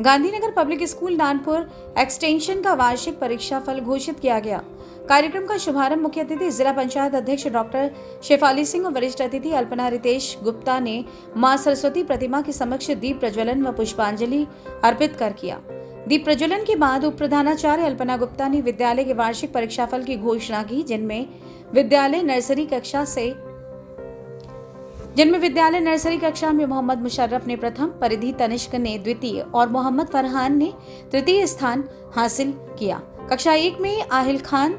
Gandhinagar public school Nanpur extension का वार्षिक परीक्षा फल घोषित किया गया। कार्यक्रम का शुभारंभ मुख्य अतिथि जिला पंचायत अध्यक्ष डॉक्टर शेफाली सिंह और वरिष्ठ अतिथि अल्पना रितेश गुप्ता ने मां सरस्वती प्रतिमा के समक्ष दीप प्रज्वलन व पुष्पांजलि अर्पित कर किया। दीप प्रज्वलन के बाद उप प्रधानाचार्य अल्पना गुप्ता ने विद्यालय के वार्षिक परीक्षाफल की घोषणा की, जिनमें विद्यालय नर्सरी कक्षा में मोहम्मद मुशर्रफ ने प्रथम, परिधि तनिष्क ने द्वितीय और मोहम्मद फरहान ने तृतीय स्थान हासिल किया। कक्षा 1 में आहिल खान,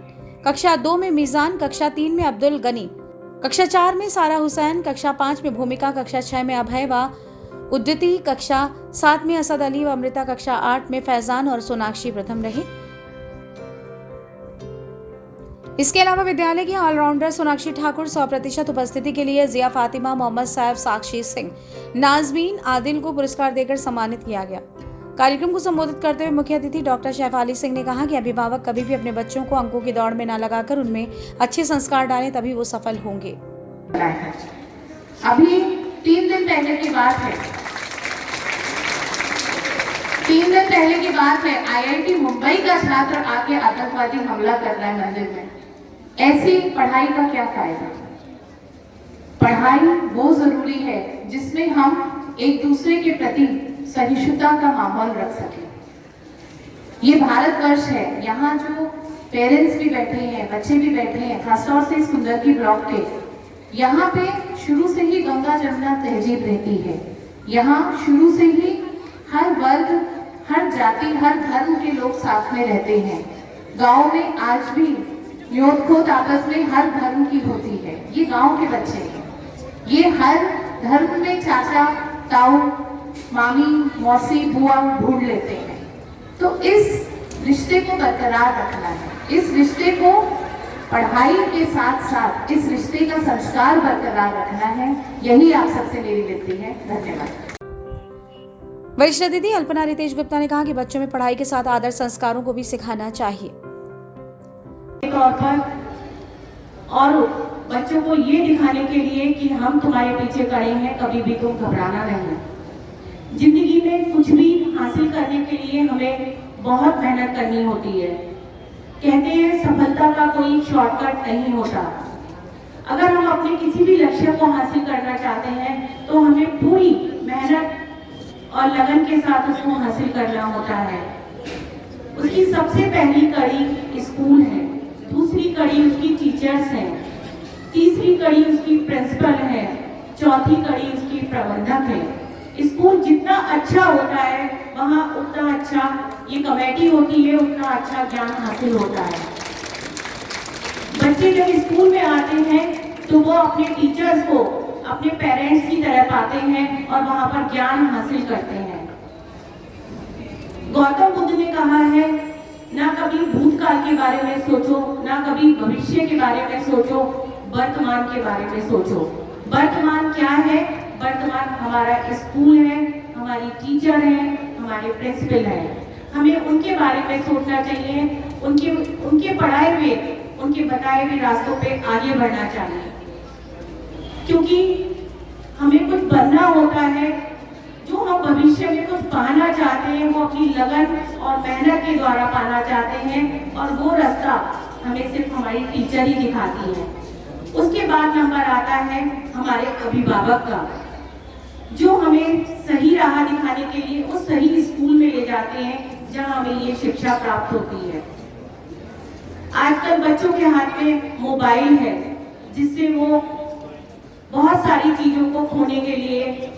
कक्षा 2 में मीजान, कक्षा 3 में अब्दुल गनी, कक्षा 4 में सारा हुसैन, कक्षा 5 में भूमिका, कक्षा 6 में अभय व उद्दिति, कक्षा 7 में असद अली व अमृता, कक्षा 8 में फैजान और सोनाक्षी प्रथम रहे। इसके अलावा विद्यालय की ऑलराउंडर सोनाक्षी ठाकुर 100% उपस्थिति के लिए जिया फातिमा, मोहम्मद साहब, साक्षी सिंह, नाजमीन आदिल को पुरस्कार देकर सम्मानित किया गया। कार्यक्रम को संबोधित करते हुए मुख्य अतिथि डॉक्टर शेफाली सिंह ने कहा कि अभिभावक कभी भी अपने बच्चों को अंकों की दौड़ में न लगाकर उनमें अच्छे संस्कार डालें, तभी वो सफल होंगे। अभी 3 दिन पहले की बात है, 3 दिन पहले की बात है, IIT मुंबई का छात्र आके आतंकवादी हमला कर रहा है मंदिर में। ऐसी पढ़ाई का क्या फायदा? पढ़ाई वो जरूरी है जिसमें हम एक दूसरे के प्रति सहिष्णुता का माहौल रख सके। ये भारतवर्ष है, यहाँ जो पेरेंट्स भी बैठे हैं, बच्चे भी बैठे हैं, खासतौर से इस कुंदरकी ब्लॉक के, यहाँ पे शुरू से ही गंगा जमुना तहजीब रहती है। यहाँ शुरू से ही हर वर्ग, हर जाति, हर धर्म के लोग साथ में रहते हैं। गांव में आज भी न्योत खोत आपस में हर धर्म की होती है। ये गांव के बच्चे हैं, ये हर धर्म में चाचा, ताऊ, मामी, मौसी, बुआ ढूंढ लेते हैं। तो इस रिश्ते को बरकरार रखना है, इस रिश्ते को पढ़ाई के साथ साथ इस रिश्ते का संस्कार बरकरार रखना है। यही आप सबसे मेरी विनती है। धन्यवाद। वरिष्ठ अतिथि अल्पना रितेश गुप्ता ने कहा कि बच्चों में पढ़ाई के साथ आदर्श संस्कारों को भी सिखाना चाहिए। तौर पर और बच्चों को ये दिखाने के लिए कि हम तुम्हारे पीछे खड़े हैं, कभी भी तुम घबराना नहीं। जिंदगी में कुछ भी हासिल करने के लिए हमें बहुत मेहनत करनी होती है। कहते हैं सफलता का कोई शॉर्टकट नहीं होता। अगर हम अपने किसी भी लक्ष्य को हासिल करना चाहते हैं तो हमें पूरी मेहनत और लगन के साथ उसको हासिल करना होता है। उसकी सबसे पहली कड़ी स्कूल है, दूसरी कड़ी उसकी टीचर्स हैं, तीसरी कड़ी उसकी प्रिंसिपल है, चौथी कड़ी उसकी प्रबंधक है। स्कूल जितना अच्छा होता है वहाँ उतना अच्छा ये कमेटी होती है, उतना अच्छा ज्ञान हासिल होता है। बच्चे जब स्कूल में आते हैं तो वो अपने टीचर्स को अपने पेरेंट्स की तरह पाते हैं और वहाँ पर ज्ञान हासिल करते हैं। गौतम बुद्ध ने कहा है, ना कभी भूतकाल के बारे में सोचो, ना कभी भविष्य के बारे में सोचो, वर्तमान के बारे में सोचो। वर्तमान क्या है? वर्तमान हमारा स्कूल है, हमारी टीचर है, हमारे प्रिंसिपल है। हमें उनके बारे में सोचना चाहिए, उनके पढ़ाए हुए, उनके बताए हुए रास्तों पे आगे बढ़ना चाहिए। क्योंकि हमें कुछ बनना होता है, जो हम भविष्य में कुछ पाना चाहते हैं वो अपनी लगन और मेहनत के द्वारा पाना चाहते हैं, और वो रास्ता हमें सिर्फ हमारी टीचर ही दिखाती है। उसके बाद नंबर आता है हमारे अभिभावक का, जो हमें सही राह दिखाने के लिए उस सही स्कूल में ले जाते हैं जहां हमें ये शिक्षा प्राप्त होती है। आजकल बच्चों के हाथ में मोबाइल है, जिससे वो बहुत सारी चीजों को खोने के लिए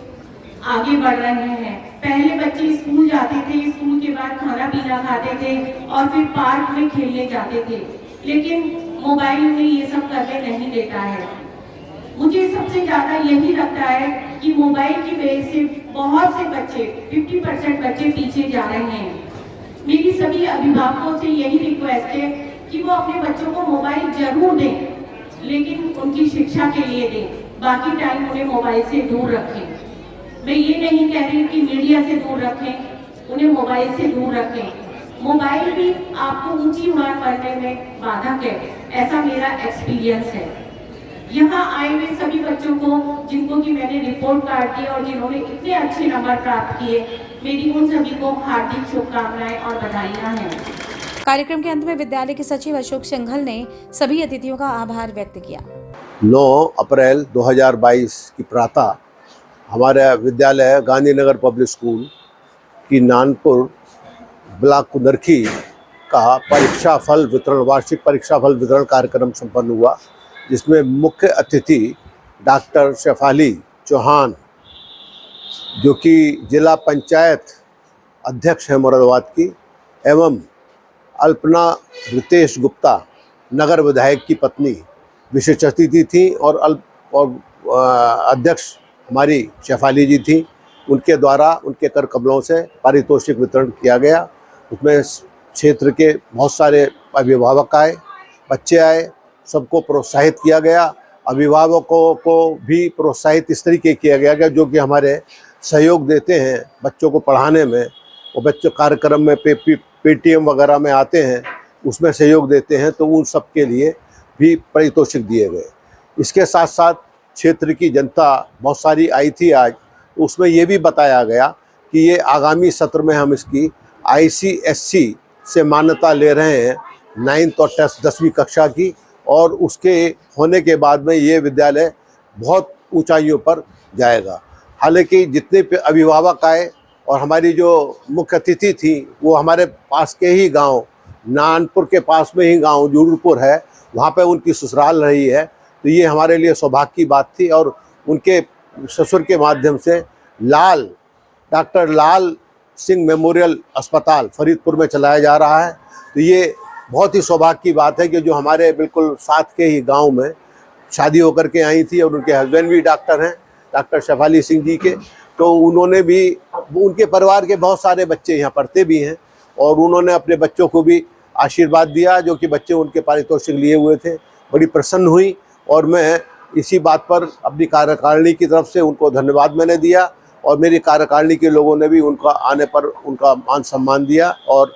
आगे बढ़ रहे हैं। पहले बच्चे स्कूल जाते थे, स्कूल के बाद खाना पीना खाते थे और फिर पार्क में खेलने जाते थे, लेकिन मोबाइल में ये सब करने नहीं देता है। मुझे सबसे ज्यादा यही लगता है कि मोबाइल की वजह से बहुत से बच्चे, 50% बच्चे पीछे जा रहे हैं। मेरी सभी अभिभावकों से यही रिक्वेस्ट है कि वो अपने बच्चों को मोबाइल जरूर दें, लेकिन उनकी शिक्षा के लिए दें, बाकी टाइम उन्हें मोबाइल से दूर रखें। मैं ये नहीं कह रही कि मीडिया से दूर रखें, उन्हें मोबाइल से दूर रखें। मोबाइल भी आपको ऊंची मार पड़ने में बाधक है, ऐसा मेरा एक्सपीरियंस है। यहाँ आए हुए सभी बच्चों को जिनको कि मैंने रिपोर्ट कार्ड दी और जिन्होंने इतने अच्छे नंबर प्राप्त किए, मेरी उन सभी को हार्दिक शुभकामनाएं और बधाइयां हैं। कार्यक्रम के अंत में विद्यालय के सचिव अशोक सिंघल ने सभी अतिथियों का आभार व्यक्त किया। 9 अप्रैल 2022 की प्रातः हमारे विद्यालय गांधीनगर पब्लिक स्कूल की नानपुर ब्लॉक कुंदरखी का वार्षिक परीक्षा फल वितरण कार्यक्रम संपन्न हुआ, जिसमें मुख्य अतिथि डॉक्टर शेफाली चौहान, जो कि जिला पंचायत अध्यक्ष हैं मुरादाबाद की, एवं अल्पना रितेश गुप्ता, नगर विधायक की पत्नी, विशेष अतिथि थी और अध्यक्ष हमारी शेफाली जी थी। उनके द्वारा उनके कर कमलों से पारितोषिक वितरण किया गया। उसमें क्षेत्र के बहुत सारे अभिभावक आए, बच्चे आए, सबको प्रोत्साहित किया गया। अभिभावकों को भी प्रोत्साहित इस तरीके किया गया कि जो कि हमारे सहयोग देते हैं बच्चों को पढ़ाने में, वो बच्चों कार्यक्रम में पेटीएम वगैरह में आते हैं, उसमें सहयोग देते हैं, तो उन सब के लिए भी पारितोषिक दिए गए। इसके साथ साथ क्षेत्र की जनता बहुत सारी आई थी आज, उसमें ये भी बताया गया कि ये आगामी सत्र में हम इसकी ICSC से मान्यता ले रहे हैं 9th और 10वीं कक्षा की, और उसके होने के बाद में ये विद्यालय बहुत ऊंचाइयों पर जाएगा। हालांकि जितने अभिभावक आए और हमारी जो मुख्य अतिथि थी वो हमारे पास के ही गांव, नानपुर के पास में ही गांव जूरपुर है, वहाँ पे उनकी ससुराल रही है, तो ये हमारे लिए सौभाग्य की बात थी। और उनके ससुर के माध्यम से डॉक्टर लाल सिंह मेमोरियल अस्पताल फरीदपुर में चलाया जा रहा है, तो ये बहुत ही सौभाग्य की बात है कि जो हमारे बिल्कुल साथ के ही गांव में शादी होकर के आई थी, और उनके हस्बैंड भी डॉक्टर हैं, डॉक्टर शेफाली सिंह जी के, तो उन्होंने भी, उनके परिवार के बहुत सारे बच्चे यहाँ पढ़ते भी हैं, और उन्होंने अपने बच्चों को भी आशीर्वाद दिया, जो कि बच्चे उनके पारितोषिक लिए हुए थे। बड़ी प्रसन्न हुई, और मैं इसी बात पर अपनी कार्यकारिणी की तरफ से उनको धन्यवाद मैंने दिया, और मेरी कार्यकारिणी के लोगों ने भी उनका आने पर उनका मान सम्मान दिया और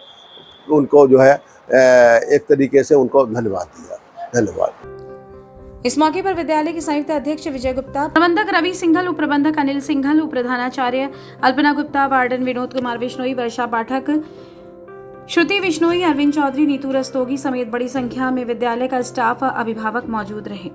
उनको जो है एक तरीके से उनको धन्यवाद दिया। धन्यवाद। इस मौके पर विद्यालय के संयुक्त अध्यक्ष विजय गुप्ता, प्रबंधक रवि सिंघल, उप प्रबंधक अनिल सिंघल, उप प्रधानाचार्य अल्पना गुप्ता, वार्डन विनोद कुमार बिश्नोई, वर्षा पाठक, श्रुति बिश्नोई, अरविंद चौधरी, नीतू रस्तोगी समेत बड़ी संख्या में विद्यालय का स्टाफ, अभिभावक मौजूद रहे।